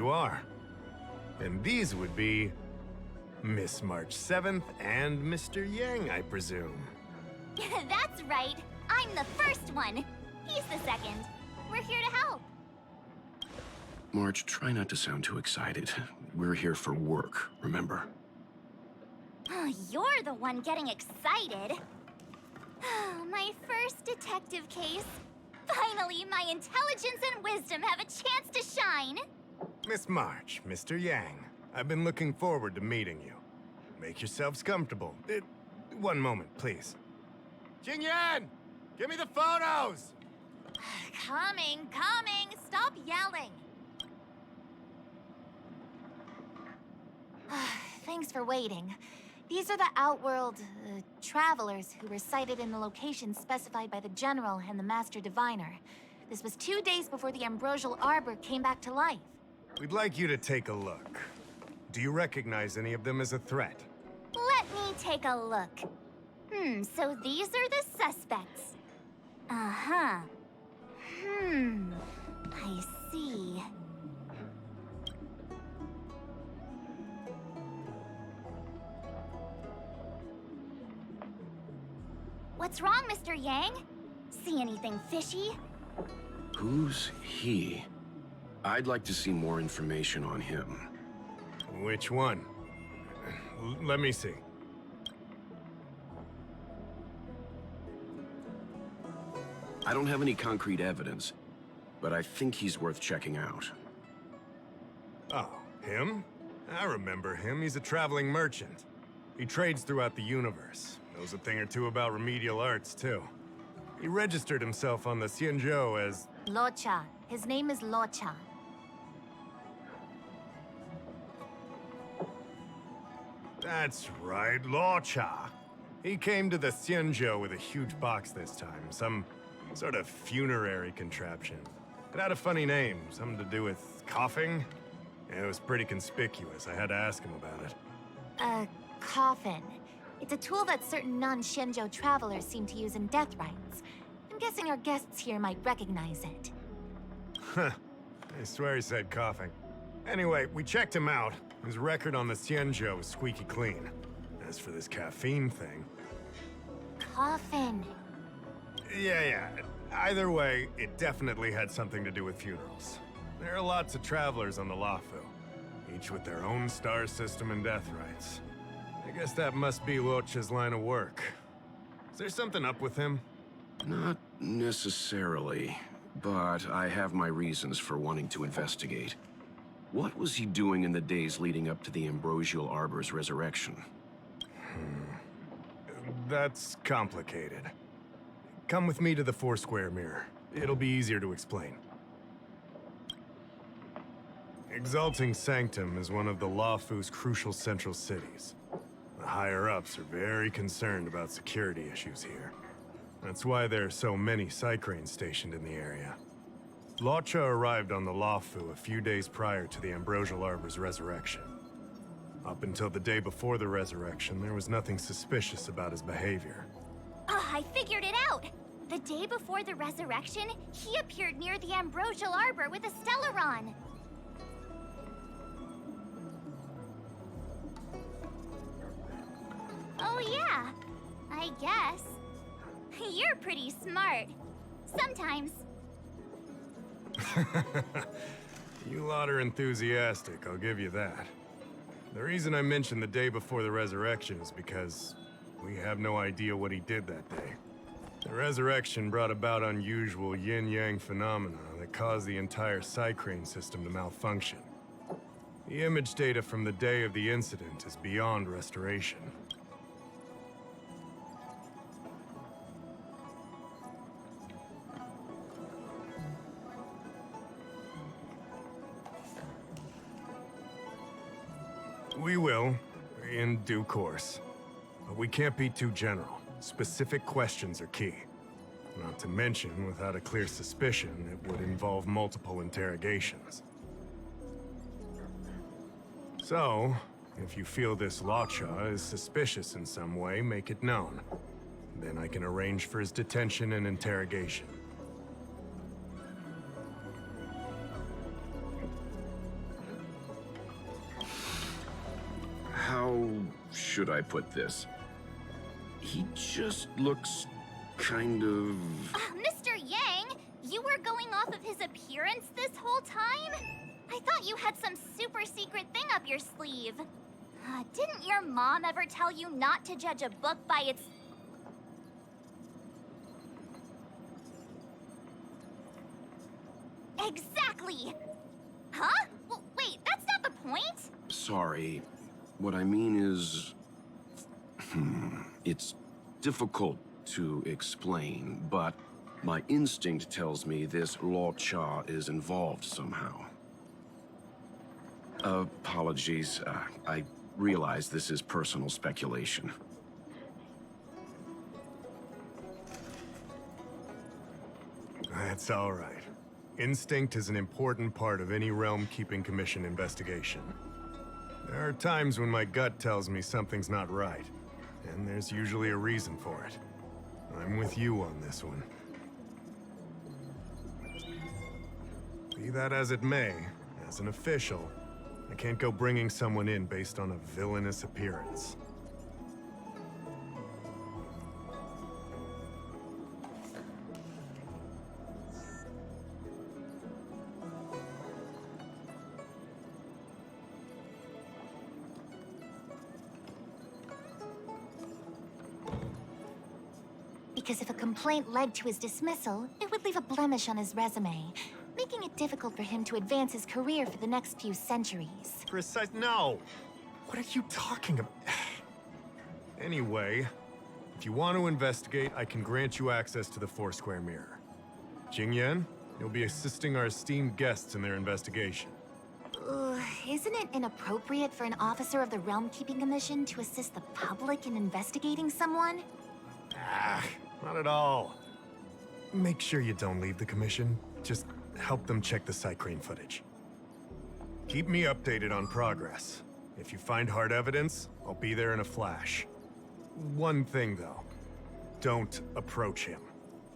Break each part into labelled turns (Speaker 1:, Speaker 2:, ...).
Speaker 1: you are. And these would be Miss March 7th and Mr. Yang, I presume.
Speaker 2: That's right. I'm the first one. He's the second. We're here to help.
Speaker 3: March, try not to sound too excited. We're here for work, remember?
Speaker 2: You're the one getting excited. My first detective case. Finally, my intelligence and wisdom have a chance to shine.
Speaker 1: Miss March, Mr. Yang, I've been looking forward to meeting you. Make yourselves comfortable. One moment, please. Jingyan! Give me the photos!
Speaker 2: Coming. Stop yelling. Thanks for waiting. These are the Outworld travelers who were sighted in the location specified by the General and the Master Diviner. This was 2 days before the Ambrosial Arbor came back to life.
Speaker 1: We'd like you to take a look. Do you recognize any of them as a threat?
Speaker 2: Let me take a look. So these are the suspects. Uh-huh. I see. What's wrong, Mr. Yang? See anything fishy?
Speaker 3: Who's he? I'd like to see more information on him.
Speaker 1: Which one? Let me see.
Speaker 3: I don't have any concrete evidence, but I think he's worth checking out.
Speaker 1: Oh, him? I remember him. He's a traveling merchant. He trades throughout the universe. Knows a thing or two about remedial arts, too. He registered himself on the Xianzhou as...
Speaker 2: Luocha. His name is Luocha.
Speaker 1: That's right, luocha. He came to the Xianzhou with a huge box this time. Some sort of funerary contraption. It had a funny name, something to do with coughing. It was pretty conspicuous. I had to ask him about it.
Speaker 2: A coffin. It's a tool that certain non-Shenzhou travelers seem to use in death rites. I'm guessing our guests here might recognize it.
Speaker 1: Huh. I swear he said coughing. Anyway, we checked him out. His record on the Xianzhou was squeaky clean. As for this caffeine thing...
Speaker 2: Coffin.
Speaker 1: Yeah. Either way, it definitely had something to do with funerals. There are lots of travelers on the Luofu, each with their own star system and death rites. I guess that must be Luocha's line of work. Is there something up with him?
Speaker 3: Not necessarily, but I have my reasons for wanting to investigate. What was he doing in the days leading up to the Ambrosial Arbor's resurrection?
Speaker 1: That's complicated. Come with me to the Four-Square Mirror. It'll be easier to explain. Exalting Sanctum is one of the Luofu's crucial central cities. The higher-ups are very concerned about security issues here. That's why there are so many Psycranes stationed in the area. Luocha arrived on the Luofu a few days prior to the Ambrosial Arbor's resurrection. Up until the day before the resurrection, there was nothing suspicious about his behavior.
Speaker 2: I figured it out! The day before the resurrection, he appeared near the Ambrosial Arbor with a Stellaron. Oh yeah, I guess. You're pretty smart. Sometimes.
Speaker 1: You lot are enthusiastic, I'll give you that. The reason I mentioned the day before the resurrection is because we have no idea what he did that day. The resurrection brought about unusual yin-yang phenomena that caused the entire Psycrane system to malfunction. The image data from the day of the incident is beyond restoration. We will, in due course. But we can't be too general. Specific questions are key. Not to mention, without a clear suspicion, it would involve multiple interrogations. So, if you feel this luocha is suspicious in some way, make it known. Then I can arrange for his detention and interrogation.
Speaker 3: should I put this? He just looks kind of...
Speaker 4: Mr. Yang, you were going off of his appearance this whole time? I thought you had some super secret thing up your sleeve. Didn't your mom ever tell you not to judge a book by its... Exactly! Huh? Well, wait, that's not the point!
Speaker 3: Sorry. What I mean is... It's difficult to explain, but my instinct tells me this luocha is involved somehow. Apologies. I realize this is personal speculation.
Speaker 1: That's all right. Instinct is an important part of any Realm-Keeping Commission investigation. There are times when my gut tells me something's not right, and there's usually a reason for it. I'm with you on this one. Be that as it may, as an official, I can't go bringing someone in based on a villainous appearance.
Speaker 2: Because if a complaint led to his dismissal, it would leave a blemish on his resume, making it difficult for him to advance his career for the next few centuries.
Speaker 1: No! What are you talking about? Anyway, if you want to investigate, I can grant you access to the Foursquare Mirror. Jingyan, you'll be assisting our esteemed guests in their investigation.
Speaker 2: Isn't it inappropriate for an officer of the Realm-Keeping Commission to assist the public in investigating someone?
Speaker 1: Not at all. Make sure you don't leave the commission. Just help them check the Cycrane footage. Keep me updated on progress. If you find hard evidence, I'll be there in a flash. One thing, though. Don't approach him.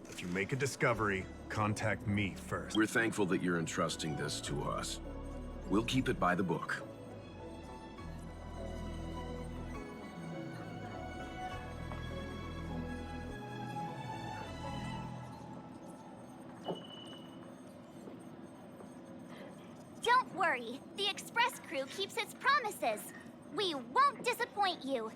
Speaker 1: If you make a discovery, contact me first.
Speaker 3: We're thankful that you're entrusting this to us. We'll keep it by the book.
Speaker 4: Don't worry, the Express crew keeps its promises. We won't disappoint you.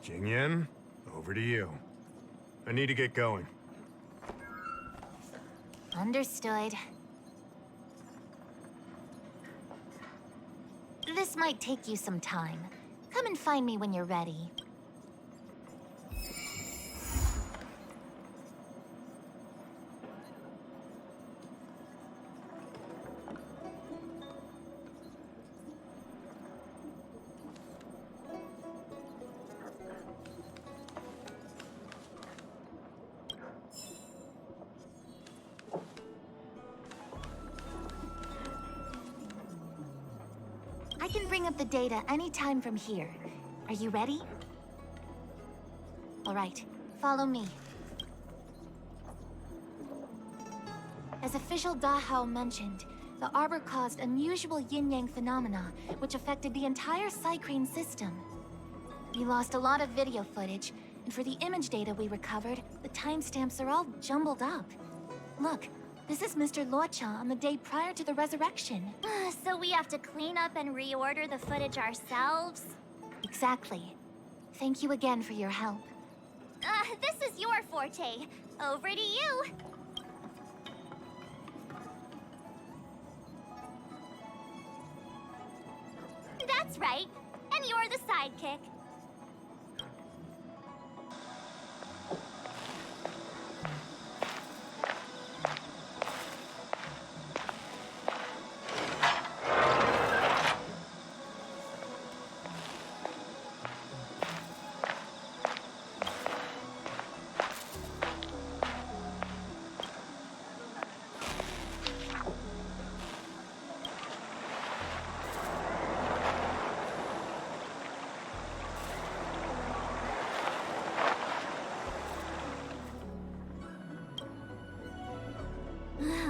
Speaker 1: Jingyan, over to you. I need to get going.
Speaker 2: Understood. This might take you some time. Come and find me when you're ready. I can bring up the data anytime from here. Are you ready? All right, follow me. As official Dahao mentioned, the Arbor caused unusual yin-yang phenomena, which affected the entire Cycrane system. We lost a lot of video footage, and for the image data we recovered, the timestamps are all jumbled up. Look, this is Mr. Luocha on the day prior to the resurrection.
Speaker 4: So we have to clean up and reorder the footage ourselves?
Speaker 2: Exactly. Thank you again for your help.
Speaker 4: This is your forte. Over to you. That's right. And you're the sidekick.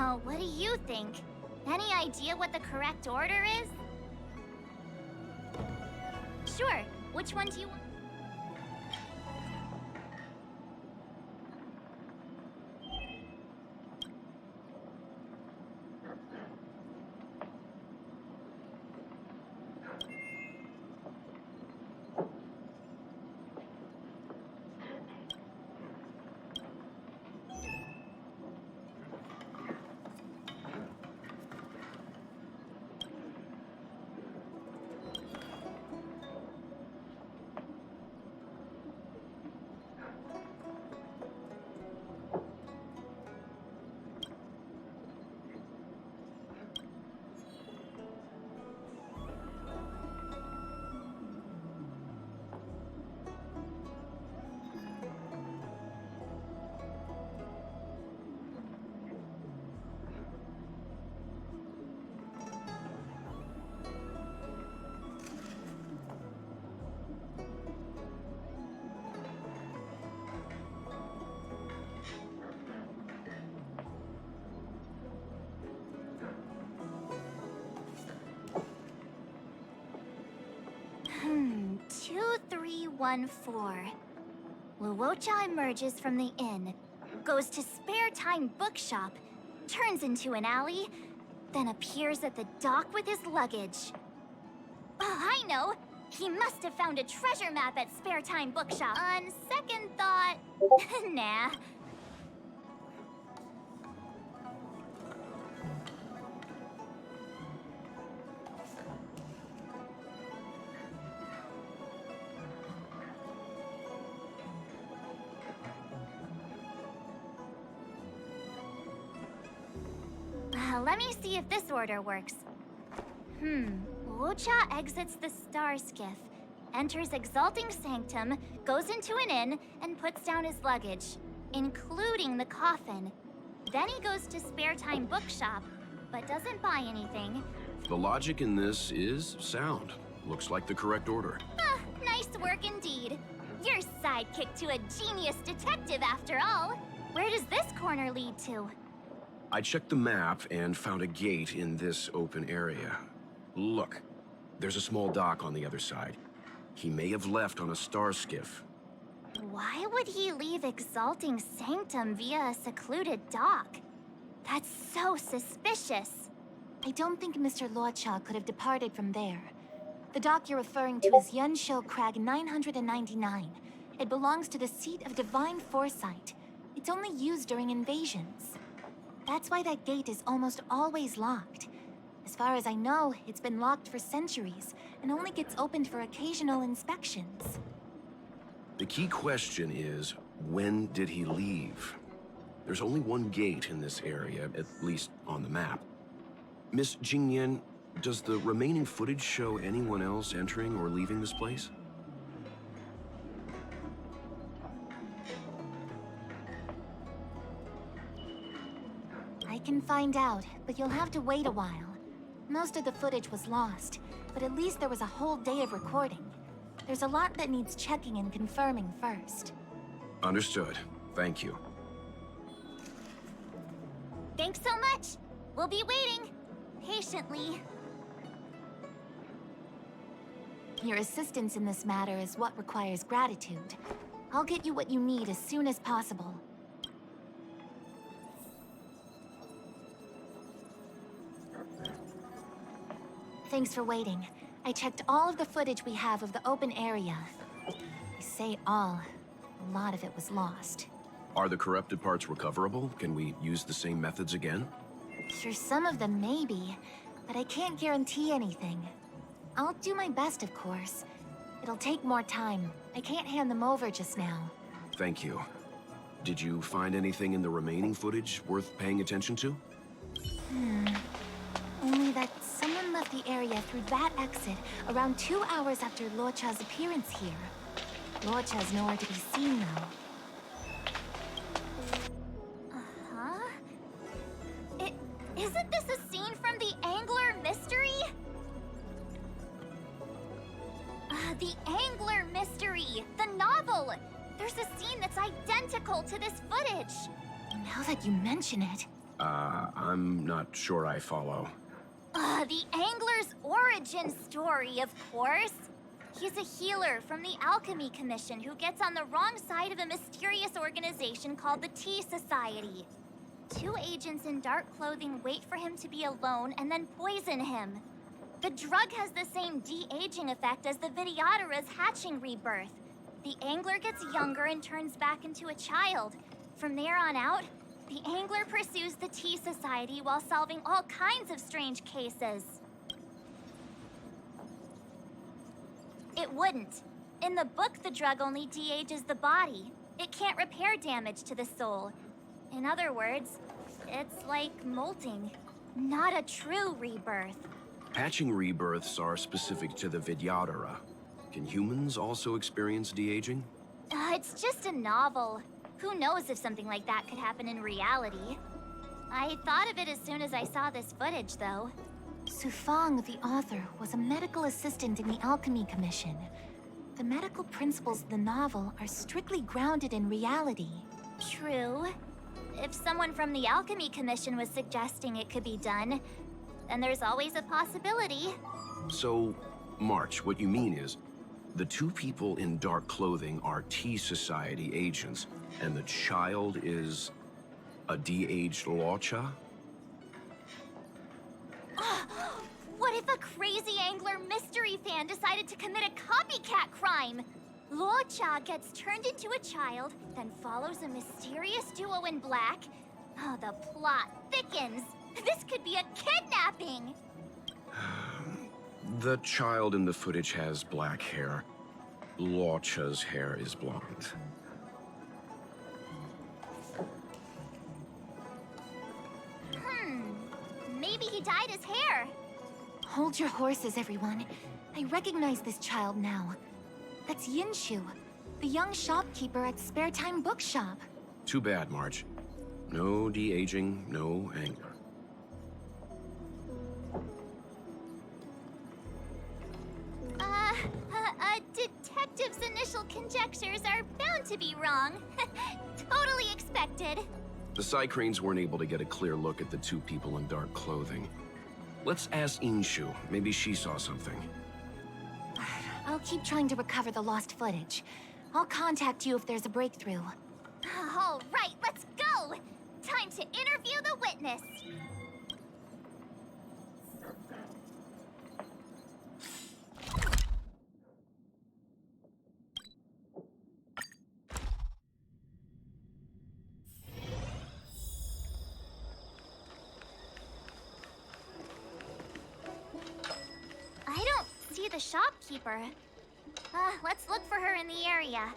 Speaker 4: Oh, what do you think? Any idea what the correct order is? Sure. Which one do you want? Hmm, 2314. Luocha emerges from the inn, goes to Spare Time Bookshop, turns into an alley, then appears at the dock with his luggage. Oh, I know! He must have found a treasure map at Spare Time Bookshop. On second thought, nah. Let me see if this order works. Luocha exits the Star Skiff, enters Exalting Sanctum, goes into an inn, and puts down his luggage, including the coffin. Then he goes to Spare Time Bookshop, but doesn't buy anything.
Speaker 3: The logic in this is sound. Looks like the correct order.
Speaker 4: Nice work indeed. You're sidekick to a genius detective after all. Where does this corner lead to?
Speaker 3: I checked the map and found a gate in this open area. Look, there's a small dock on the other side. He may have left on a star skiff.
Speaker 4: Why would he leave Exalting Sanctum via a secluded dock? That's so suspicious.
Speaker 2: I don't think Mr. Luocha could have departed from there. The dock you're referring to is Yunsho Crag 999. It belongs to the seat of divine foresight. It's only used during invasions. That's why that gate is almost always locked. As far as I know, it's been locked for centuries and only gets opened for occasional inspections.
Speaker 3: The key question is, when did he leave? There's only one gate in this area, at least on the map. Miss Jingyan, does the remaining footage show anyone else entering or leaving this place?
Speaker 2: I can find out, but you'll have to wait a while. Most of the footage was lost, but at least there was a whole day of recording. There's a lot that needs checking and confirming first.
Speaker 3: Understood. Thank you.
Speaker 4: Thanks so much. We'll be waiting. Patiently.
Speaker 2: Your assistance in this matter is what requires gratitude. I'll get you what you need as soon as possible. Thanks for waiting. I checked all of the footage we have of the open area. I say all. A lot of it was lost.
Speaker 3: Are the corrupted parts recoverable? Can we use the same methods again?
Speaker 2: For some of them, maybe. But I can't guarantee anything. I'll do my best, of course. It'll take more time. I can't hand them over just now.
Speaker 3: Thank you. Did you find anything in the remaining footage worth paying attention to?
Speaker 2: Only that someone left the area through that exit around 2 hours after Luocha's appearance here. Luocha's nowhere to be seen, though.
Speaker 4: Isn't this a scene from the Angler Mystery? The Angler Mystery! The novel! There's a scene that's identical to this footage!
Speaker 2: Now that you mention it...
Speaker 3: I'm not sure I follow.
Speaker 4: The Angler's origin story, of course. He's a healer from the Alchemy Commission who gets on the wrong side of a mysterious organization called the Tea Society. Two agents in dark clothing wait for him to be alone and then poison him. The drug has the same de-aging effect as the Videodara's hatching rebirth. The Angler gets younger and turns back into a child. From there on out, the Angler pursues the Tea Society while solving all kinds of strange cases. It wouldn't. In the book, the drug only de-ages the body. It can't repair damage to the soul. In other words, it's like molting, not a true rebirth.
Speaker 3: Hatching rebirths are specific to the Vidyadhara. Can humans also experience de-aging?
Speaker 4: It's just a novel. Who knows if something like that could happen in reality? I thought of it as soon as I saw this footage, though.
Speaker 2: Sufang, the author, was a medical assistant in the Alchemy Commission. The medical principles of the novel are strictly grounded in reality.
Speaker 4: True. If someone from the Alchemy Commission was suggesting it could be done, then there's always a possibility.
Speaker 3: So, March, what you mean is, the two people in dark clothing are Tea Society agents, and the child is a de-aged luocha?
Speaker 4: What if a crazy Angler mystery fan decided to commit a copycat crime? Luocha gets turned into a child, then follows a mysterious duo in black. Oh, the plot thickens. This could be a kidnapping!
Speaker 3: The child in the footage has black hair. Luocha's hair is blonde.
Speaker 4: Maybe he dyed his hair.
Speaker 2: Hold your horses, everyone. I recognize this child now. That's Yinshu, the young shopkeeper at Spare Time Bookshop.
Speaker 3: Too bad, March. No de-aging, no anger.
Speaker 4: A detective's initial conjectures are bound to be wrong. Totally expected.
Speaker 3: The Psycranes weren't able to get a clear look at the two people in dark clothing. Let's ask Inshu. Maybe she saw something.
Speaker 2: I'll keep trying to recover the lost footage. I'll contact you if there's a breakthrough.
Speaker 4: All right, let's go! Time to interview the witness. I don't see the shopkeeper. Let's look for her in the area.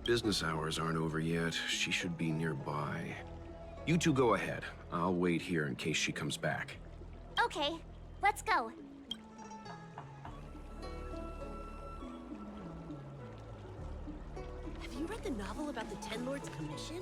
Speaker 3: Business hours aren't over yet. She should be nearby. You two go ahead. I'll wait here in case she comes back.
Speaker 4: Okay, let's go.
Speaker 5: Have you read the novel about the Ten Lords Commission?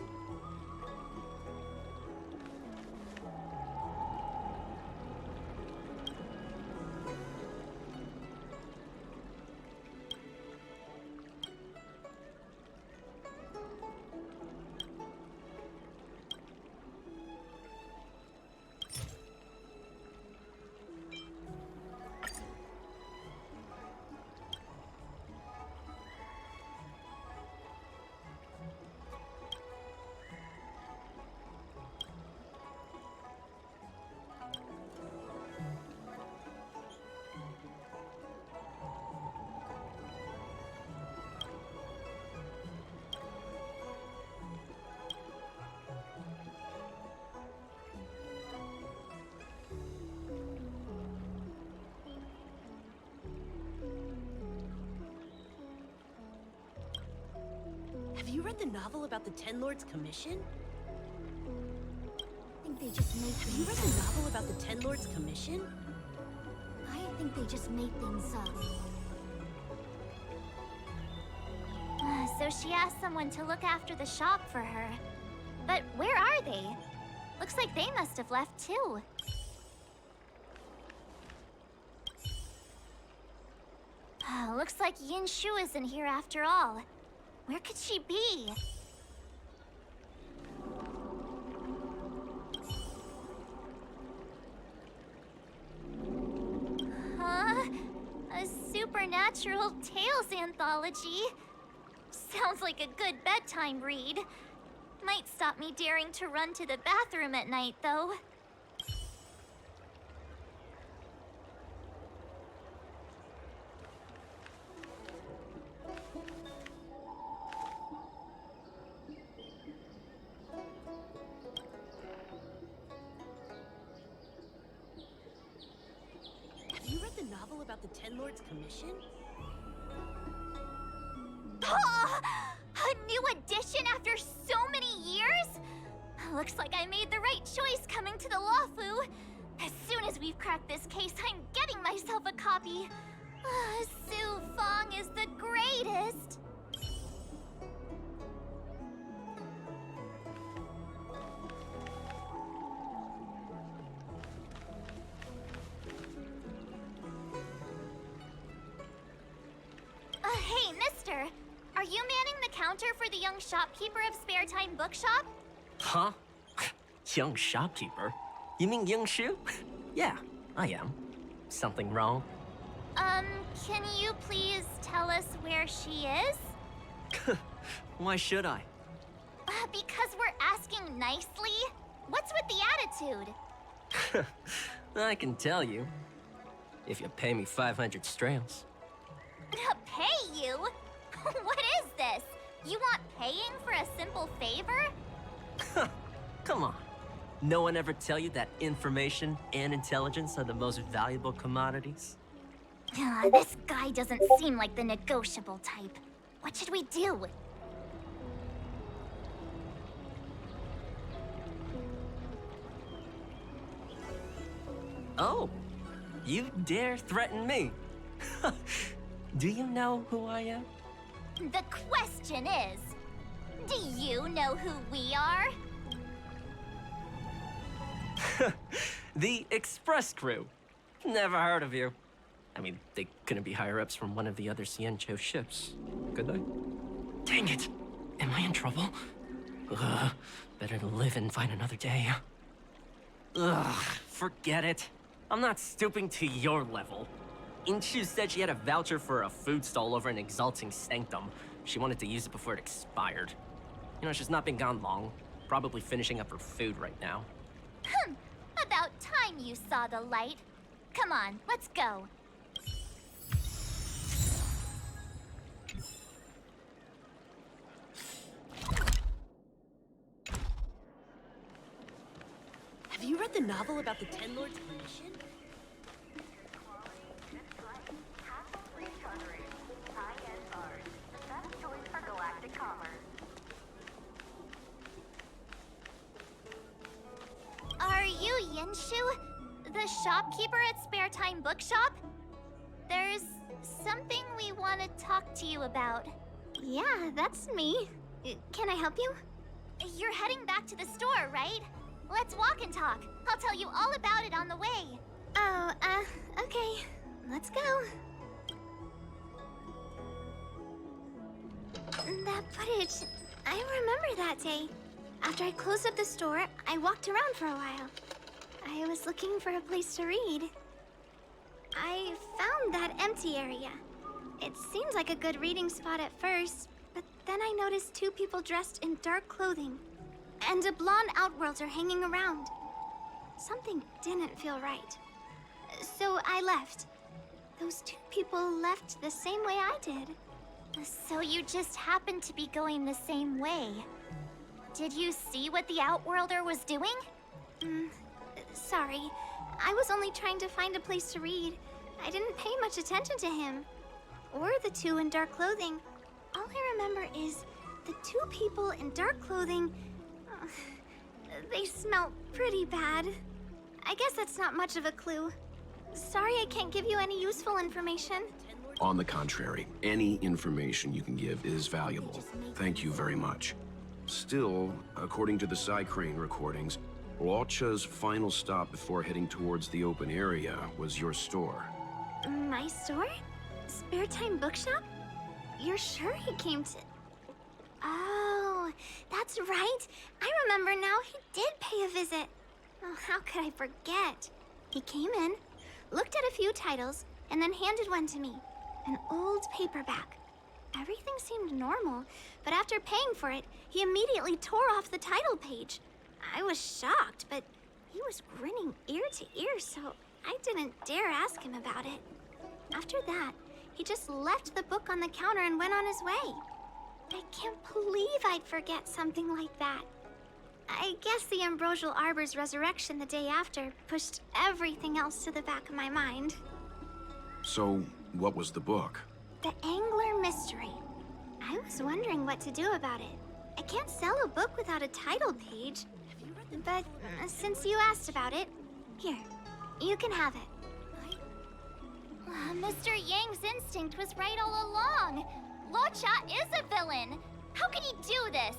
Speaker 5: Have you read the novel about the Ten Lords Commission?
Speaker 4: I think they just made
Speaker 5: Have you read the novel about the Ten Lords Commission?
Speaker 4: I think they just made things up. So she asked someone to look after the shop for her. But where are they? Looks like they must have left too. Looks like Yinshu isn't here after all. Where could she be? Huh? A supernatural tales anthology? Sounds like a good bedtime read. Might stop me daring to run to the bathroom at night, though.
Speaker 5: Have you read the novel about the Ten Lords Commission?
Speaker 4: A new edition after so many years? Looks like I made the right choice coming to the Lawfu. As soon as we've cracked this case, I'm getting myself a copy. Su Fong is the greatest. Hey, mister. Are you manning the counter for the young shopkeeper of Spare Time Bookshop?
Speaker 6: Huh? Young shopkeeper? You mean Youngshu? Yeah, I am. Something wrong?
Speaker 4: Can you please tell us where she is?
Speaker 6: Why should I?
Speaker 4: Because we're asking nicely. What's with the attitude?
Speaker 6: I can tell you. If you pay me 500 strails.
Speaker 4: Pay you? What is this? You want paying for a simple favor?
Speaker 6: Come on. No one ever tell you that information and intelligence are the most valuable commodities?
Speaker 4: This guy doesn't seem like the negotiable type. What should we do?
Speaker 6: Oh, you dare threaten me? Do you know who I am?
Speaker 4: The question is, do you know who we are?
Speaker 6: The Express Crew. Never heard of you. I mean, they couldn't be higher-ups from one of the other Xianzhou ships, could they? Dang it! Am I in trouble? Ugh, better to live and find another day. Ugh, forget it. I'm not stooping to your level. Inshu said she had a voucher for a food stall over in Exalting Sanctum. She wanted to use it before it expired. You know, she's not been gone long. Probably finishing up her food right now.
Speaker 4: About time you saw the light. Come on, let's go.
Speaker 5: Have you read the novel about the Ten Lords Commission?
Speaker 4: Are you Yinshu? The shopkeeper at Spare Time Bookshop? There's something we want to talk to you about.
Speaker 7: Yeah, that's me. Can I help you?
Speaker 4: You're heading back to the store, right? Let's walk and talk. I'll tell you all about it on the way.
Speaker 7: Oh, okay. Let's go. That footage, I remember that day. After I closed up the store, I walked around for a while. I was looking for a place to read. I found that empty area. It seemed like a good reading spot at first, but then I noticed two people dressed in dark clothing, and a blonde outworlder hanging around. Something didn't feel right. So I left. Those two people left the same way I did.
Speaker 4: So you just happened to be going the same way. Did you see what the Outworlder was doing?
Speaker 7: Sorry. I was only trying to find a place to read. I didn't pay much attention to him. Or the two in dark clothing. All I remember is the two people in dark clothing... they smell pretty bad. I guess that's not much of a clue. Sorry I can't give you any useful information.
Speaker 3: On the contrary, any information you can give is valuable. Thank you very much. Still, according to the Crane recordings, Luocha's final stop before heading towards the open area was your store.
Speaker 7: My store? Spare time bookshop? You're sure he came to... Oh, that's right. I remember now. He did pay a visit. Oh, how could I forget? He came in, looked at a few titles, and then handed one to me. An old paperback. Everything seemed normal, but after paying for it, he immediately tore off the title page. I was shocked, but he was grinning ear to ear, so I didn't dare ask him about it. After that, he just left the book on the counter and went on his way. I can't believe I'd forget something like that. I guess the Ambrosial Arbor's resurrection the day after pushed everything else to the back of my mind.
Speaker 3: So, what was the book?
Speaker 7: The Angler Mystery. I was wondering what to do about it. I can't sell a book without a title page. But since you asked about it, here, you can have it.
Speaker 4: Mr. Yang's instinct was right all along. Luocha is a villain. How could he do this?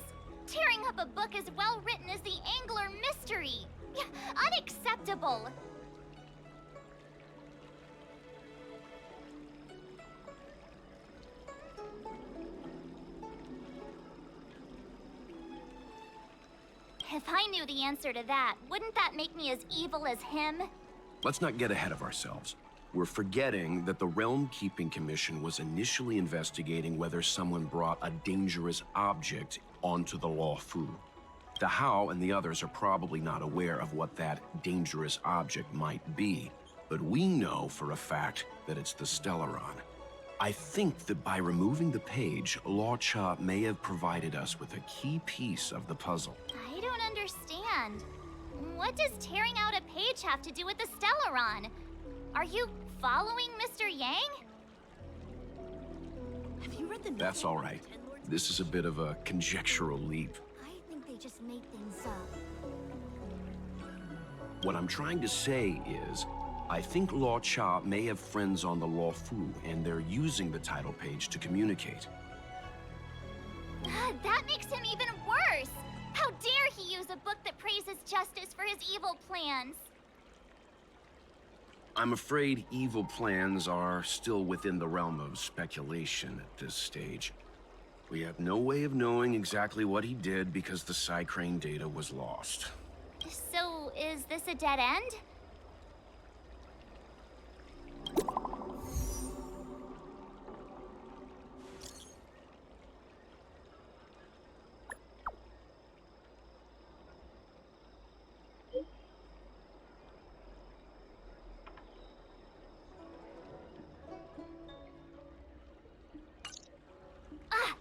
Speaker 4: Tearing up a book as well written as the Angler Mystery. Unacceptable. If I knew the answer to that, wouldn't that make me as evil as him?
Speaker 3: Let's not get ahead of ourselves. We're forgetting that the Realm Keeping Commission was initially investigating whether someone brought a dangerous object onto the Luofu. The How and the others are probably not aware of what that dangerous object might be, but we know for a fact that it's the Stellaron. I think that by removing the page, Luocha may have provided us with a key piece of the puzzle.
Speaker 4: I don't understand. What does tearing out a page have to do with the Stellaron? Are you following Mr. Yang?
Speaker 5: Have you read the novel?
Speaker 3: That's all right. This is a bit of a conjectural leap.
Speaker 2: I think they just made things up.
Speaker 3: What I'm trying to say is, I think Luocha may have friends on the Luofu, and they're using the title page to communicate.
Speaker 4: That makes him even worse! How dare he use a book that praises justice for his evil plans?
Speaker 3: I'm afraid evil plans are still within the realm of speculation at this stage. We have no way of knowing exactly what he did because the Psycrane data was lost.
Speaker 4: So, is this a dead end?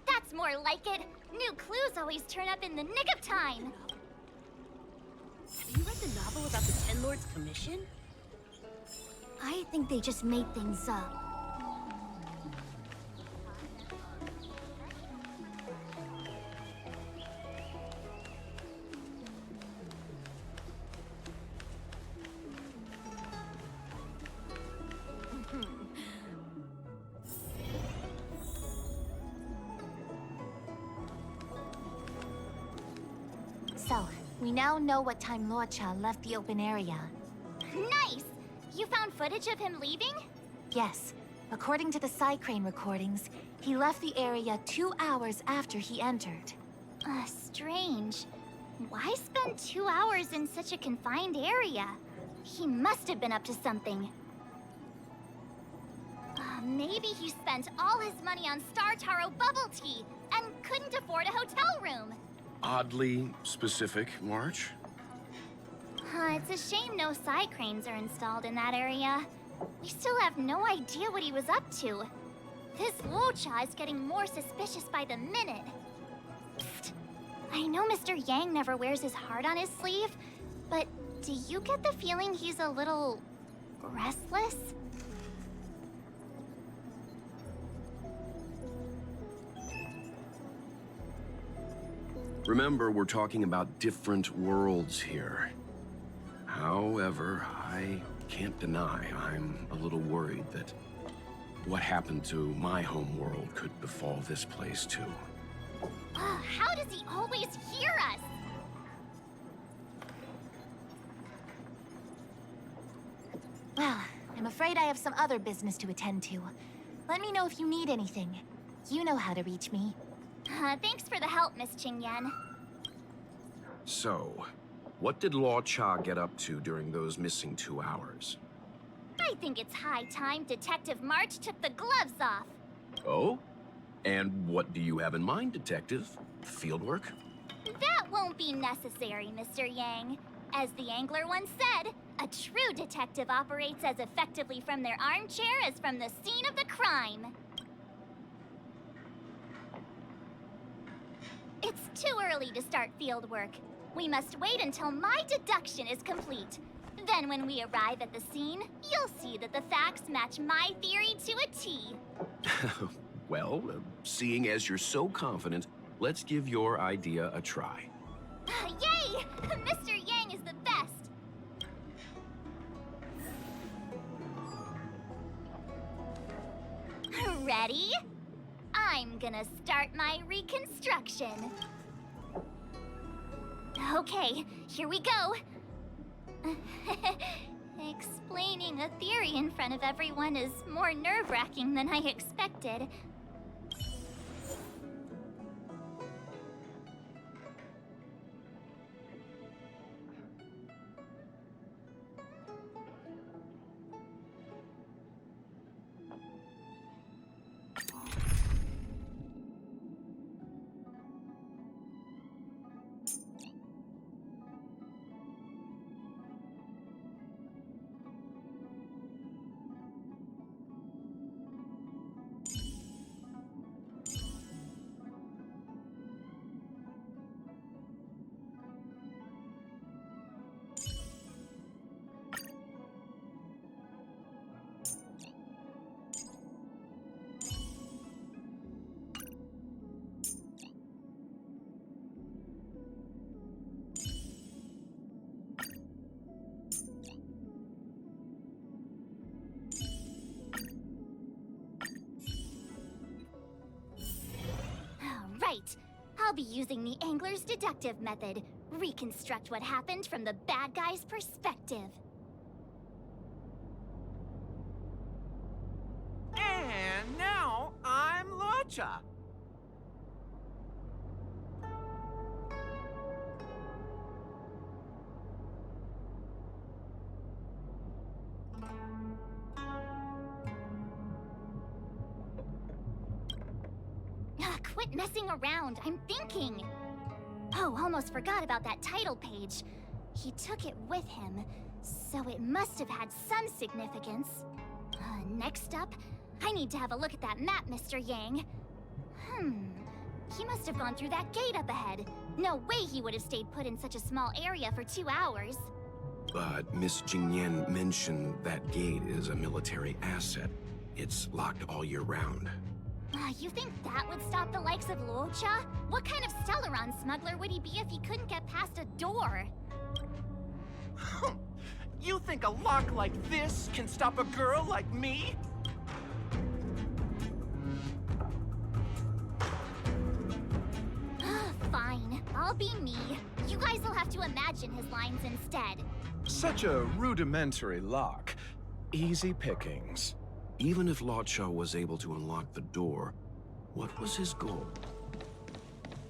Speaker 4: That's more like it. New clues always turn up in the nick of time.
Speaker 5: Have you read the novel about the Ten Lords Commission?
Speaker 2: I think they just made things up. So, we now know what time Luocha left the open area.
Speaker 4: Nice! You found footage of him leaving?
Speaker 2: Yes. According to the Psycrane recordings, he left the area 2 hours after he entered.
Speaker 4: Strange. Why spend 2 hours in such a confined area? He must have been up to something. Maybe he spent all his money on Star Taro bubble tea and couldn't afford a hotel room.
Speaker 3: Oddly specific, March.
Speaker 4: It's a shame no Psycranes are installed in that area. We still have no idea what he was up to. This Luocha is getting more suspicious by the minute. Psst. I know Mr. Yang never wears his heart on his sleeve, but do you get the feeling he's a little restless?
Speaker 3: Remember, we're talking about different worlds here. However, I can't deny I'm a little worried that what happened to my home world could befall this place too.
Speaker 4: How does he always hear us?
Speaker 2: Well, I'm afraid I have some other business to attend to. Let me know if you need anything. You know how to reach me.
Speaker 4: Thanks for the help, Miss Qingyan.
Speaker 3: So, what did Luocha get up to during those missing 2 hours?
Speaker 4: I think it's high time Detective March took the gloves off.
Speaker 3: Oh? And what do you have in mind, Detective? Fieldwork?
Speaker 4: That won't be necessary, Mr. Yang. As the angler once said, a true detective operates as effectively from their armchair as from the scene of the crime. It's too early to start field work. We must wait until my deduction is complete. Then when we arrive at the scene, you'll see that the facts match my theory to a T.
Speaker 3: Well, seeing as you're so confident, let's give your idea a try.
Speaker 4: Yay! Mr. Yang is the best! Ready? I'm gonna start my reconstruction. Okay, here we go. Explaining a theory in front of everyone is more nerve-wracking than I expected. Right. I'll be using the angler's deductive method. Reconstruct what happened from the bad guy's perspective.
Speaker 8: And now I'm luocha.
Speaker 4: Quit messing around. I'm thinking. Oh, almost forgot about that title page. He took it with him, so it must have had some significance. Next up, I need to have a look at that map, Mr. Yang. He must have gone through that gate up ahead. No way he would have stayed put in such a small area for 2 hours.
Speaker 3: But Miss Jingyan mentioned that gate is a military asset. It's locked all year round.
Speaker 4: You think that would stop the likes of Luocha? What kind of Stellaron smuggler would he be if he couldn't get past a door?
Speaker 8: You think a lock like this can stop a girl like me?
Speaker 4: Fine, I'll be me. You guys will have to imagine his lines instead.
Speaker 9: Such a rudimentary lock. Easy pickings.
Speaker 3: Even if Luocha was able to unlock the door, what was his goal?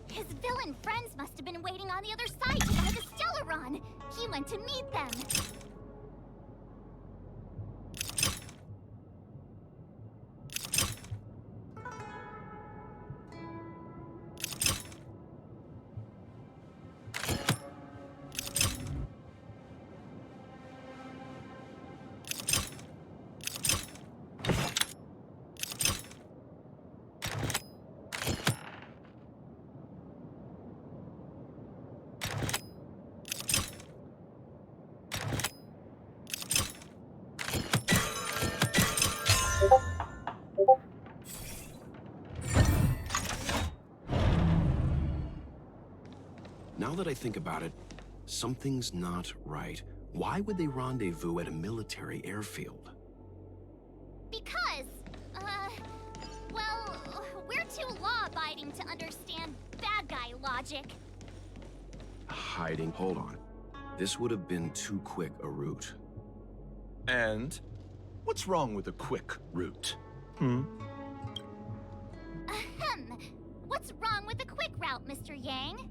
Speaker 4: His villain friends must have been waiting on the other side to buy the Stellaron. He went to meet them.
Speaker 3: Now that I think about it, something's not right. Why would they rendezvous at a military airfield?
Speaker 4: Because, well, we're too law-abiding to understand bad guy logic.
Speaker 3: Hiding. Hold on. This would have been too quick a route.
Speaker 9: And what's wrong with a quick route?
Speaker 4: Ahem. What's wrong with the quick route, Mr. Yang?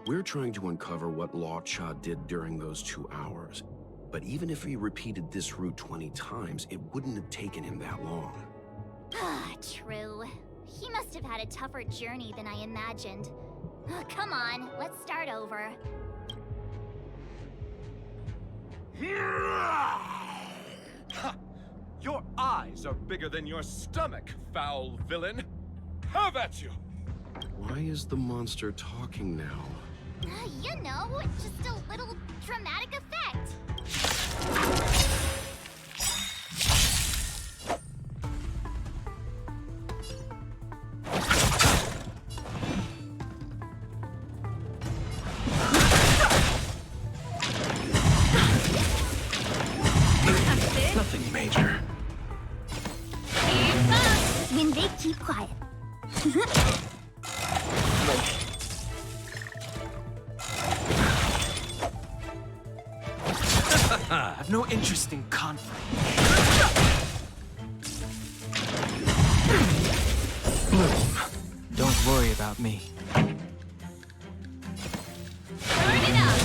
Speaker 3: We're trying to uncover what luocha did during those 2 hours. But even if he repeated this route 20 times, it wouldn't have taken him that long.
Speaker 4: Ah, true. He must have had a tougher journey than I imagined. Come on, let's start over.
Speaker 9: Your eyes are bigger than your stomach, foul villain. Have at you!
Speaker 3: Why is the monster talking now?
Speaker 4: You know, just a little dramatic effect.
Speaker 3: Nothing major.
Speaker 4: When they keep quiet.
Speaker 6: I've no interest in conflict. Don't worry about me.
Speaker 4: Turn it up.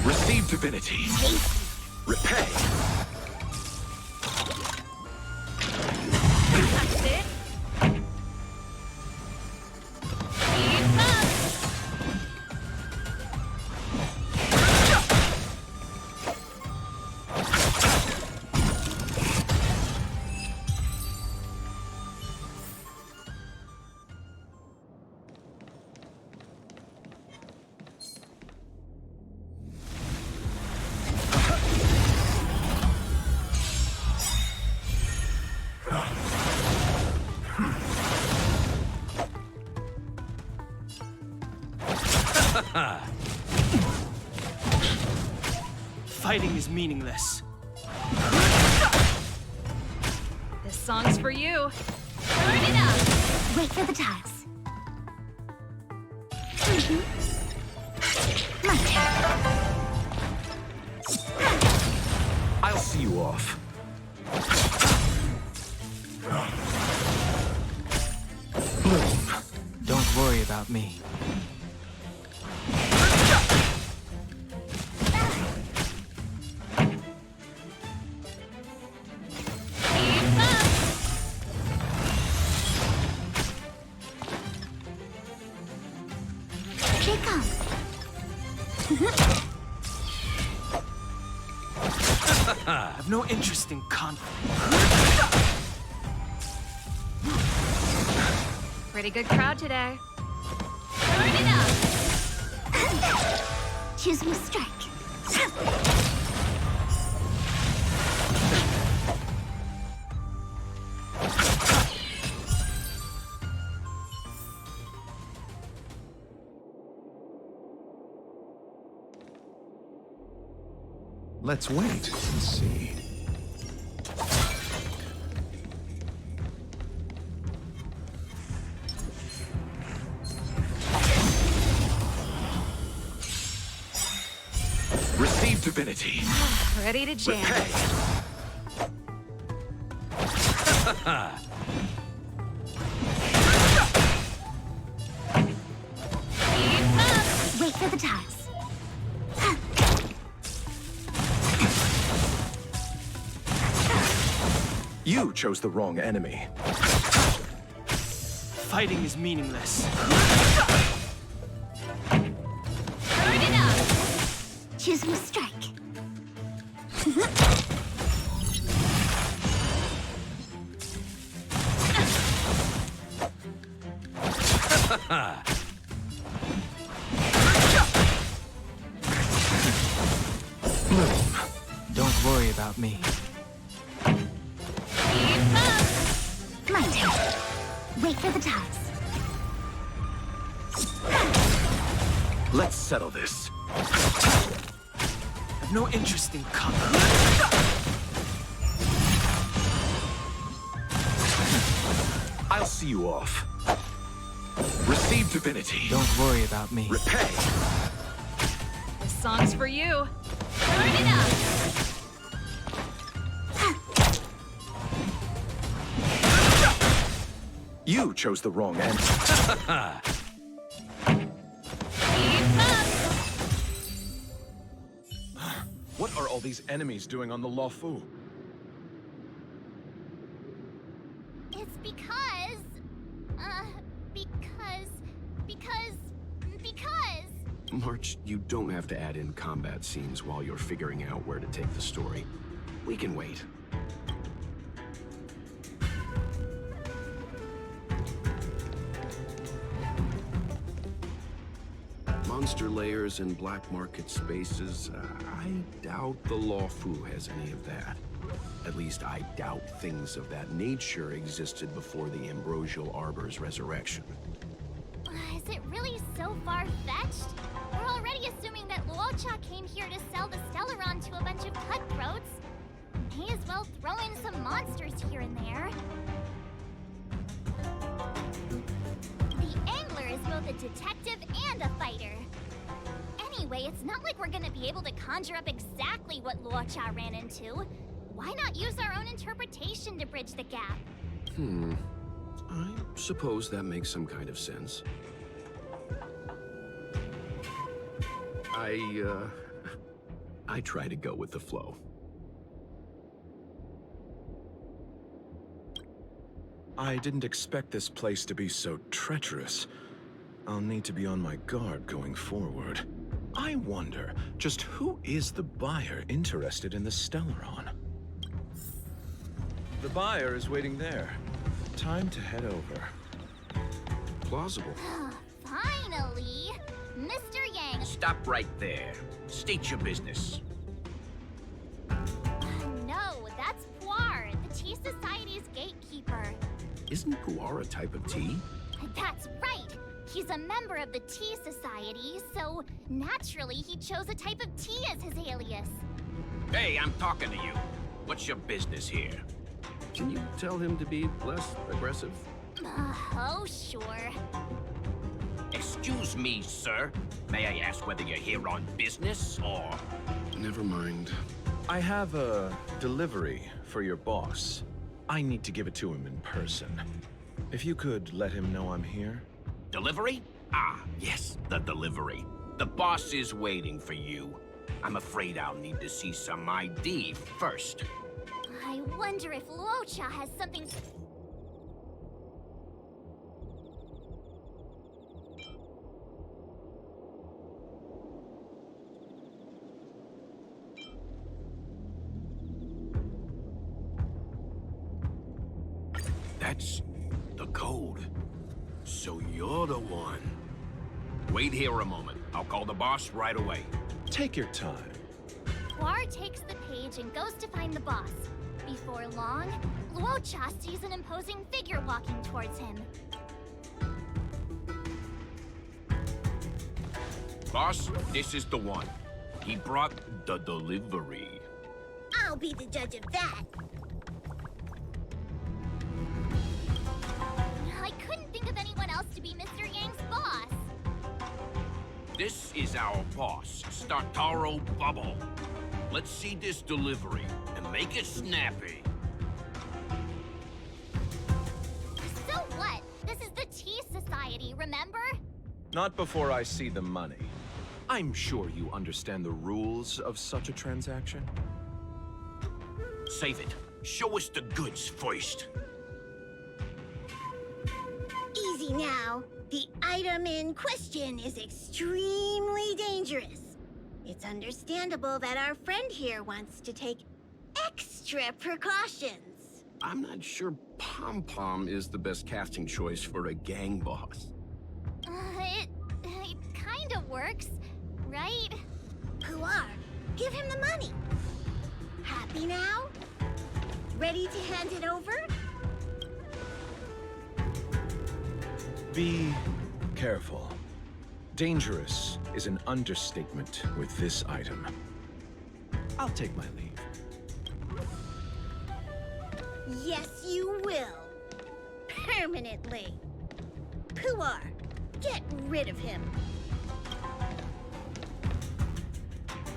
Speaker 9: Receive divinity. Repay.
Speaker 4: That's it. Keep up.
Speaker 6: Fighting is meaningless.
Speaker 5: This song's for you.
Speaker 4: Turn it up.
Speaker 7: Wait for the tiles. My turn.
Speaker 9: I'll see you off.
Speaker 6: Don't worry about me.
Speaker 4: Keep up.
Speaker 7: They come.
Speaker 6: I've no interest in conflict.
Speaker 5: Pretty good crowd today.
Speaker 4: Turn it up.
Speaker 7: Choose me strike.
Speaker 9: Let's wait and see. Receive divinity.
Speaker 5: Ready to jam.
Speaker 9: Repay.
Speaker 4: Keep up.
Speaker 7: Wait for the tiles.
Speaker 9: You chose the wrong enemy.
Speaker 6: Fighting is meaningless.
Speaker 4: Turn it up.
Speaker 7: Choose me strike.
Speaker 6: Don't worry about me.
Speaker 4: Keep up.
Speaker 7: My turn. Wait for the tiles.
Speaker 9: Let's settle this.
Speaker 6: I've no interest in conflict.
Speaker 9: see you off. Receive divinity.
Speaker 10: Don't worry about me.
Speaker 9: Repay.
Speaker 5: This song's for you. Turn it up.
Speaker 9: You chose the wrong answer.
Speaker 5: Keep up.
Speaker 9: What are all these enemies doing on the Luocha?
Speaker 4: It's because...
Speaker 3: March, you don't have to add in combat scenes while you're figuring out where to take the story. We can wait. Monster layers and black market spaces, I doubt the Luocha has any of that. At least I doubt things of that nature existed before the Ambrosial Arbor's resurrection.
Speaker 4: Is it really so far-fetched? We're already assuming that Luocha came here to sell the Stellaron to a bunch of cutthroats. May as well throw in some monsters here and there. The Angler is both a detective and a fighter. Anyway, it's not like we're gonna be able to conjure up exactly what Luocha ran into. Why not use our own interpretation to bridge the gap?
Speaker 3: I suppose that makes some kind of sense. I try to go with the flow.
Speaker 9: I didn't expect this place to be so treacherous. I'll need to be on my guard going forward. I wonder, just who is the buyer interested in the Stellaron? The buyer is waiting there. Time to head over.
Speaker 3: Plausible.
Speaker 4: Finally! Mr. Yang!
Speaker 11: Stop right there. State your business.
Speaker 4: No, that's Puar, the Tea Society's gatekeeper.
Speaker 3: Isn't Puar a type of tea?
Speaker 4: That's right! He's a member of the Tea Society, so naturally he chose a type of tea as his alias.
Speaker 11: Hey, I'm talking to you. What's your business here?
Speaker 3: Can you tell him to be less aggressive?
Speaker 4: Oh, sure.
Speaker 11: Excuse me, sir. May I ask whether you're here on business, or...
Speaker 3: Never mind.
Speaker 9: I have a delivery for your boss. I need to give it to him in person. If you could let him know I'm here.
Speaker 11: Delivery? Ah, yes, the delivery. The boss is waiting for you. I'm afraid I'll need to see some ID first.
Speaker 4: I wonder if Luocha has something...
Speaker 11: That's the code. So you're the one. Wait here a moment. I'll call the boss right away.
Speaker 9: Take your time.
Speaker 4: Puar takes the page and goes to find the boss. Before long, Luocha sees an imposing figure walking towards him.
Speaker 11: Boss, this is the one. He brought the delivery.
Speaker 7: I'll be the judge of that.
Speaker 4: I couldn't think of anyone else to be Mr. Yang's boss.
Speaker 11: This is our boss, Startaro Bubble. Let's see this delivery and make it snappy.
Speaker 4: So what? This is the Tea Society, remember?
Speaker 9: Not before I see the money. I'm sure you understand the rules of such a transaction.
Speaker 11: Save it. Show us the goods first.
Speaker 7: Easy now. The item in question is extremely dangerous. It's understandable that our friend here wants to take extra precautions.
Speaker 3: I'm not sure Pom Pom is the best casting choice for a gang boss.
Speaker 4: It kinda works, right?
Speaker 7: Puar, give him the money. Happy now? Ready to hand it over?
Speaker 9: Be careful. Dangerous is an understatement with this item. I'll take my leave.
Speaker 7: Yes, you will.
Speaker 10: permanently. Puar, get rid of him.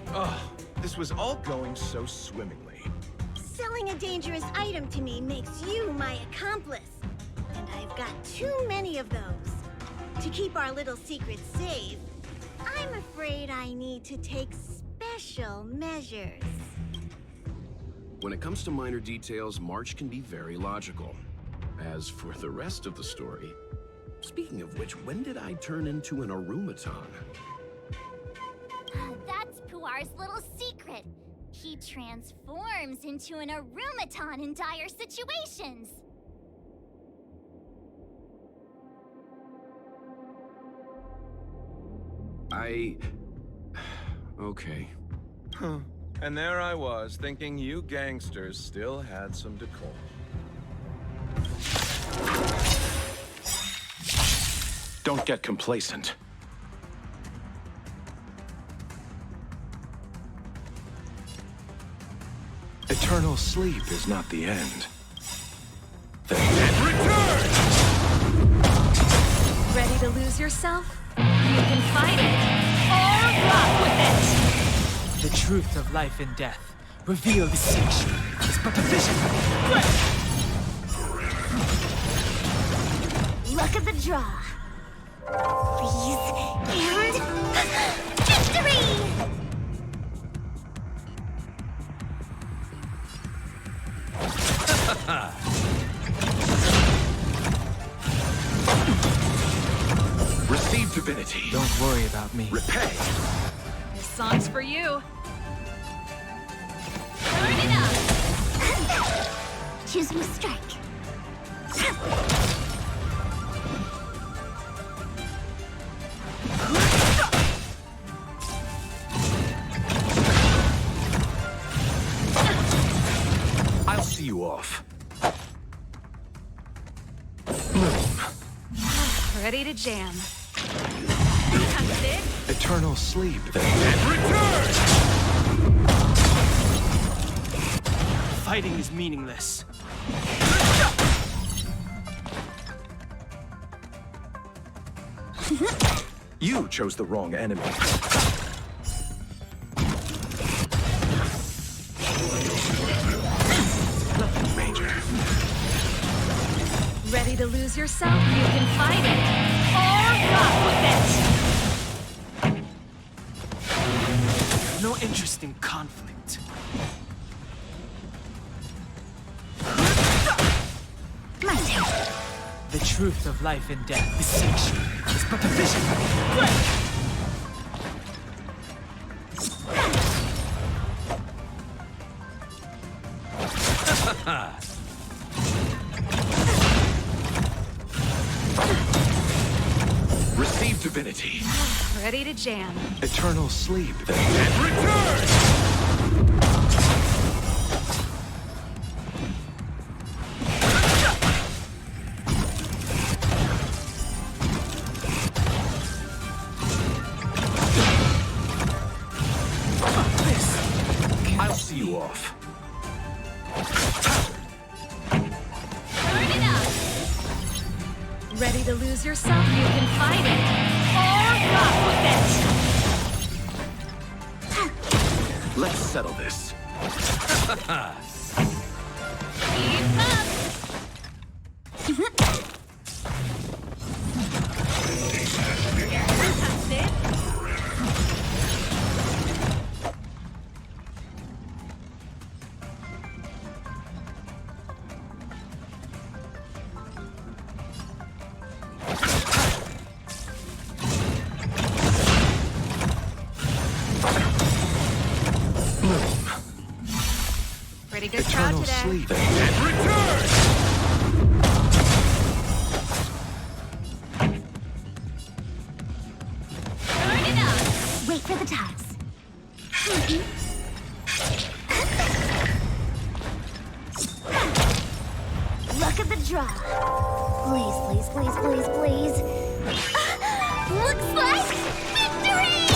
Speaker 9: Oh, this was all going so swimmingly.
Speaker 10: Selling a dangerous item to me makes you my accomplice. And I've got too many of those. To keep our little secret safe, I'm afraid I need to take special measures.
Speaker 3: When it comes to minor details, March can be very logical. As for the rest of the story, speaking of which, when did I turn into an Arumaton?
Speaker 4: That's Puar's little secret. He transforms into an Arumaton in dire situations.
Speaker 3: Okay.
Speaker 9: Huh. And there I was, thinking you gangsters still had some decorum. Don't get complacent. Eternal sleep is not the end. The dead return!
Speaker 5: Ready to lose yourself? You can fight it, or rock with it!
Speaker 12: The truth of life and death. Reveal the sanctuary. It's but a vision.
Speaker 10: Luck of the draw. Please, and victory!
Speaker 9: Receive divinity.
Speaker 12: Don't worry about me.
Speaker 9: Repay.
Speaker 5: This song's for you.
Speaker 4: Turn it up!
Speaker 10: Choose me strike.
Speaker 9: I'll see you off.
Speaker 5: Ready to jam. That's it.
Speaker 9: Eternal sleep. The dead return!
Speaker 12: Fighting is meaningless.
Speaker 9: You chose the wrong enemy. Nothing major.
Speaker 5: Ready to lose yourself? You can fight it, or rock with it!
Speaker 12: No interest in conflict.
Speaker 10: My turn.
Speaker 12: The truth of life and death. The sanctuary is but a vision.
Speaker 9: Receive divinity.
Speaker 5: Ready to jam.
Speaker 9: Eternal sleep. The dead return! I'll see you off.
Speaker 4: Turn it up!
Speaker 5: Ready to lose yourself? You can fight it, or rock with it!
Speaker 9: Let's settle this.
Speaker 4: Keep up!
Speaker 5: That's it. Pretty good crowd
Speaker 9: Eternal
Speaker 5: today.
Speaker 9: sleep. The dead return!
Speaker 4: Turn it up!
Speaker 10: Wait for the tiles. Luck of the draw. Please, please, please, please, please. Looks like victory!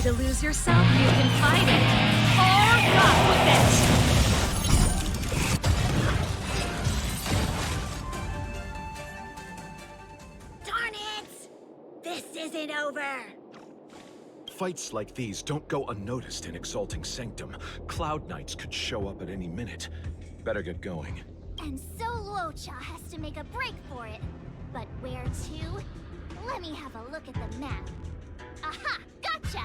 Speaker 5: to lose yourself? You can fight it. Or rock with it!
Speaker 10: Darn it! This isn't over!
Speaker 9: Fights like these don't go unnoticed in Exalting Sanctum. Cloud Knights could show up at any minute. Better get going.
Speaker 4: And so Luocha has to make a break for it. But where to? Let me have a look at the map. Aha! Gotcha!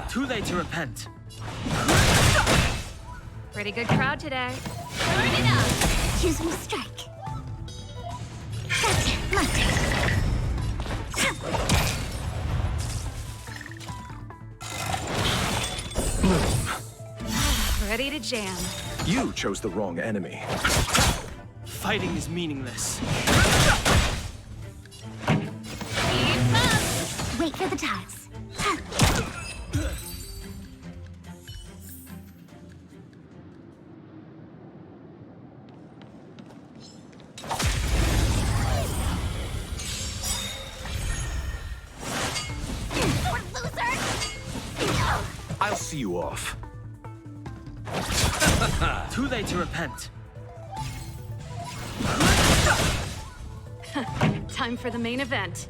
Speaker 12: Too late to repent.
Speaker 5: Pretty good crowd today.
Speaker 4: Turn it up!
Speaker 7: Choose me strike. Gotcha, mate.
Speaker 5: Ready to jam.
Speaker 9: You chose the wrong enemy.
Speaker 12: Fighting is meaningless.
Speaker 7: Wait for the tags.
Speaker 9: I'll see you off.
Speaker 12: Too late to repent.
Speaker 5: Time for the main event.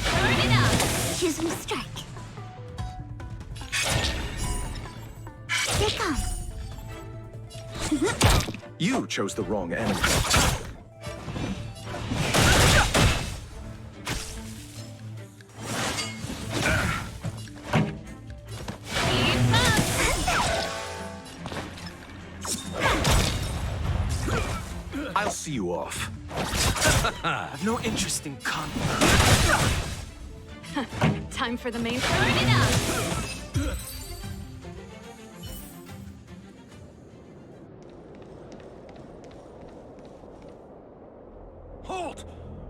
Speaker 4: Turn it up!
Speaker 7: Choose me strike. Here come.
Speaker 9: You chose the wrong enemy. I'll see you off.
Speaker 12: I've no interest in conflict.
Speaker 5: Time for the main.
Speaker 4: Turn it up!
Speaker 11: Halt!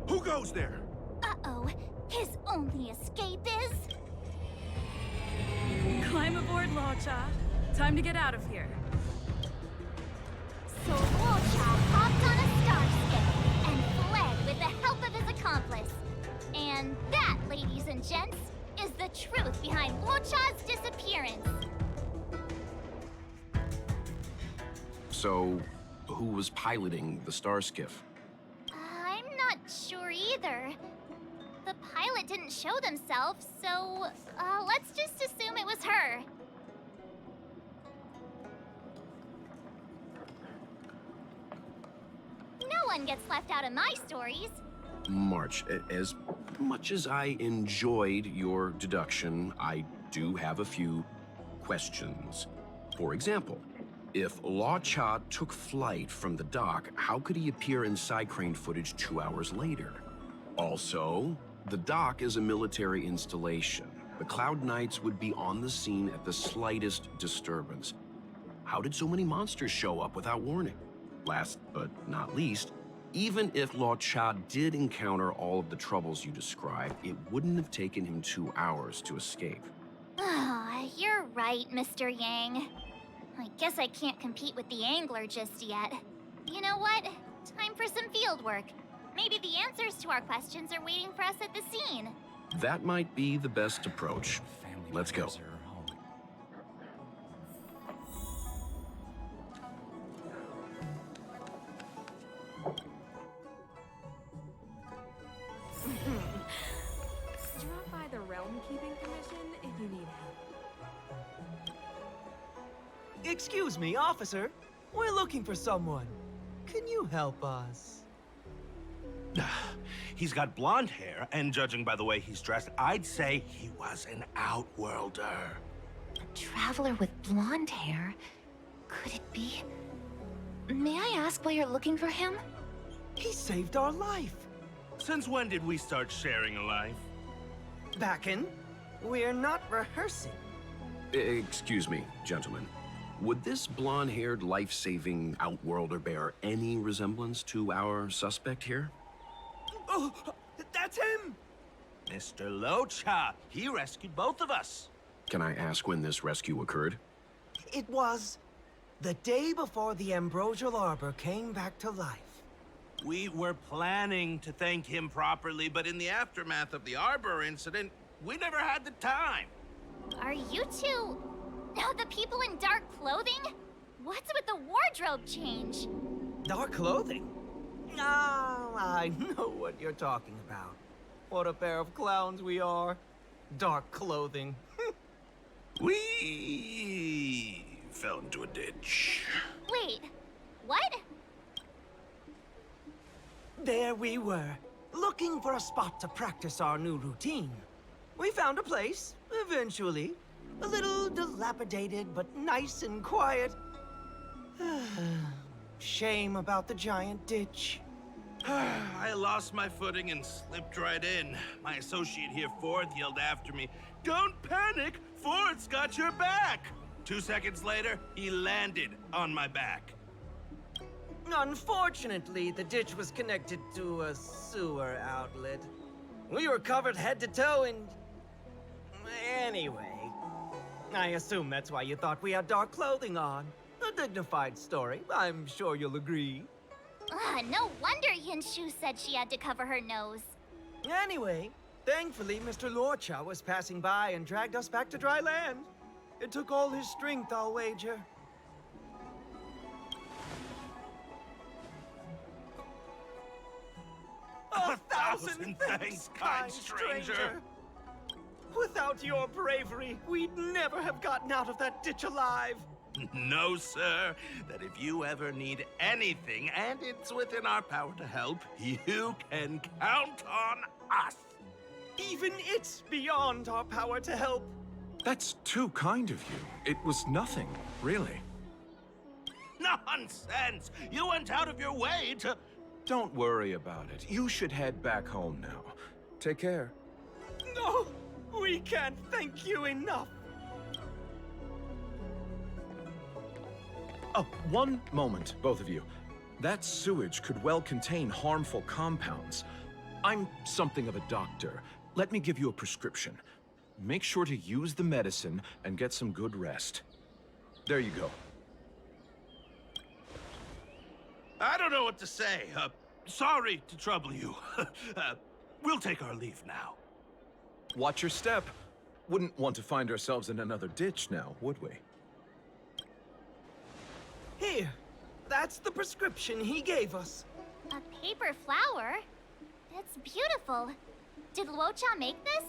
Speaker 11: Who goes there?
Speaker 4: Uh-oh. His only escape is...
Speaker 5: Climb aboard, luocha. Time to get out of here.
Speaker 4: So Luocha hopped on a starship and fled with the help of his accomplice. And that, ladies and gents, is the truth behind Luocha's disappearance.
Speaker 3: So, who was piloting the star skiff?
Speaker 4: I'm not sure either. The pilot didn't show themselves, so let's just assume it was her. No one gets left out of my stories.
Speaker 3: March, as much as I enjoyed your deduction, I do have a few questions. For example, if Luocha took flight from the dock, how could he appear in side crane footage 2 hours later? Also, the dock is a military installation. The Cloud Knights would be on the scene at the slightest disturbance. How did so many monsters show up without warning? Last but not least, even if Luocha did encounter all of the troubles you described, it wouldn't have taken him 2 hours to escape.
Speaker 4: You're right, Mr. Yang. I guess I can't compete with the angler just yet. You know what? Time for some field work. Maybe the answers to our questions are waiting for us at the scene.
Speaker 3: That might be the best approach. Let's go.
Speaker 13: Drop by the Realm Keeping Commission if you need help.
Speaker 14: Excuse me, officer. We're looking for someone. Can you help us?
Speaker 15: He's got blonde hair, and judging by the way he's dressed, I'd say he was an outworlder.
Speaker 2: A traveler with blonde hair? Could it be? May I ask why you're looking for him?
Speaker 14: He saved our life.
Speaker 15: Since when did we start sharing a life?
Speaker 14: Backen, we're not rehearsing.
Speaker 3: Excuse me, gentlemen. Would this blonde-haired, life-saving outworlder bear any resemblance to our suspect here?
Speaker 14: Oh, that's him!
Speaker 15: Mr. Luocha, he rescued both of us.
Speaker 3: Can I ask when this rescue occurred?
Speaker 14: It was the day before the Ambrosial Arbor came back to life.
Speaker 15: We were planning to thank him properly, but in the aftermath of the Arbor incident, we never had the time.
Speaker 4: Are you two the people in dark clothing? What's with the wardrobe change?
Speaker 14: Dark clothing? Ah, I know what you're talking about. What a pair of clowns we are. Dark clothing.
Speaker 3: We fell into a ditch.
Speaker 4: Wait, what?
Speaker 14: There we were, looking for a spot to practice our new routine. We found a place, eventually. A little dilapidated, but nice and quiet. Shame about the giant ditch.
Speaker 15: I lost my footing and slipped right in. My associate here, Fourth, yelled after me, "Don't panic! Fourth's got your back!" 2 seconds later, he landed on my back.
Speaker 14: Unfortunately, the ditch was connected to a sewer outlet. We were covered head to toe in... Anyway, I assume that's why you thought we had dark clothing on. A dignified story, I'm sure you'll agree.
Speaker 4: No wonder Yinshu said she had to cover her nose.
Speaker 14: Anyway, thankfully Mr. Luocha was passing by and dragged us back to dry land. It took all his strength, I'll wager. A thousand thanks, kind stranger! Without your bravery, we'd never have gotten out of that ditch alive.
Speaker 15: No, sir. That if you ever need anything, and it's within our power to help, you can count on us.
Speaker 14: Even it's beyond our power to help.
Speaker 9: That's too kind of you. It was nothing, really.
Speaker 15: Nonsense! You went out of your way to...
Speaker 9: Don't worry about it. You should head back home now. Take care.
Speaker 14: No! We can't thank you enough!
Speaker 9: Oh, one moment, both of you. That sewage could well contain harmful compounds. I'm something of a doctor. Let me give you a prescription. Make sure to use the medicine and get some good rest. There you go.
Speaker 15: I don't know what to say. Sorry to trouble you. We'll take our leave now.
Speaker 9: Watch your step. Wouldn't want to find ourselves in another ditch now, would we?
Speaker 14: Here, that's the prescription he gave us.
Speaker 4: A paper flower? It's beautiful. Did Luocha make this?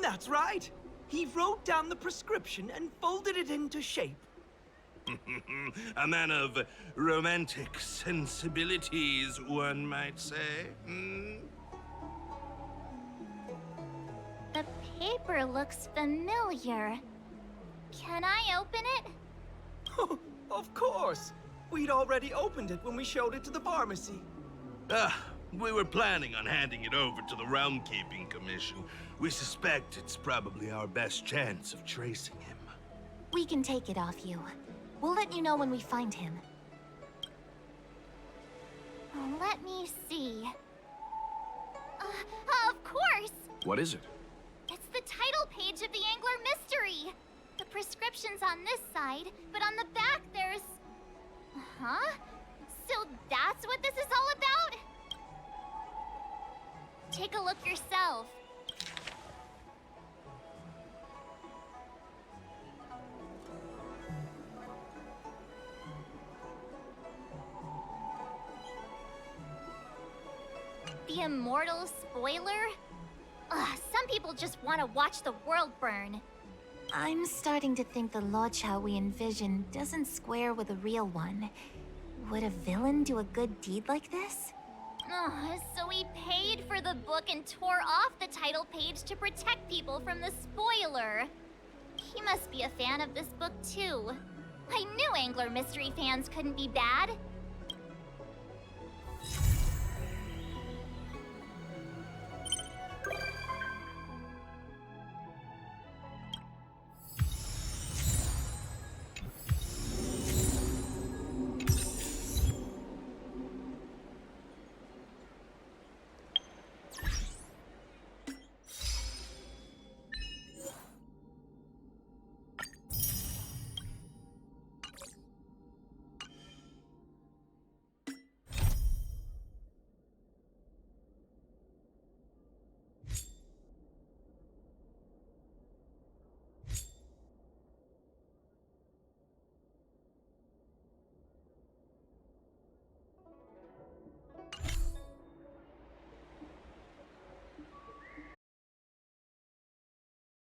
Speaker 14: That's right. He wrote down the prescription and folded it into shape.
Speaker 15: A man of romantic sensibilities, one might say.
Speaker 4: The paper looks familiar. Can I open it?
Speaker 14: Of course. We'd already opened it when we showed it to the pharmacy.
Speaker 15: We were planning on handing it over to the Realm Keeping Commission. We suspect it's probably our best chance of tracing him.
Speaker 2: We can take it off you. We'll let you know when we find him.
Speaker 4: Let me see. Of course!
Speaker 3: What is it?
Speaker 4: It's the title page of the Angler Mystery. The prescription's on this side, but on the back there's... Huh? So that's what this is all about? Take a look yourself. The immortal spoiler? Some people just want to watch the world burn.
Speaker 2: I'm starting to think the luocha we envision doesn't square with a real one. Would a villain do a good deed like this?
Speaker 4: So he paid for the book and tore off the title page to protect people from the spoiler. He must be a fan of this book too. I knew Angler Mystery fans couldn't be bad.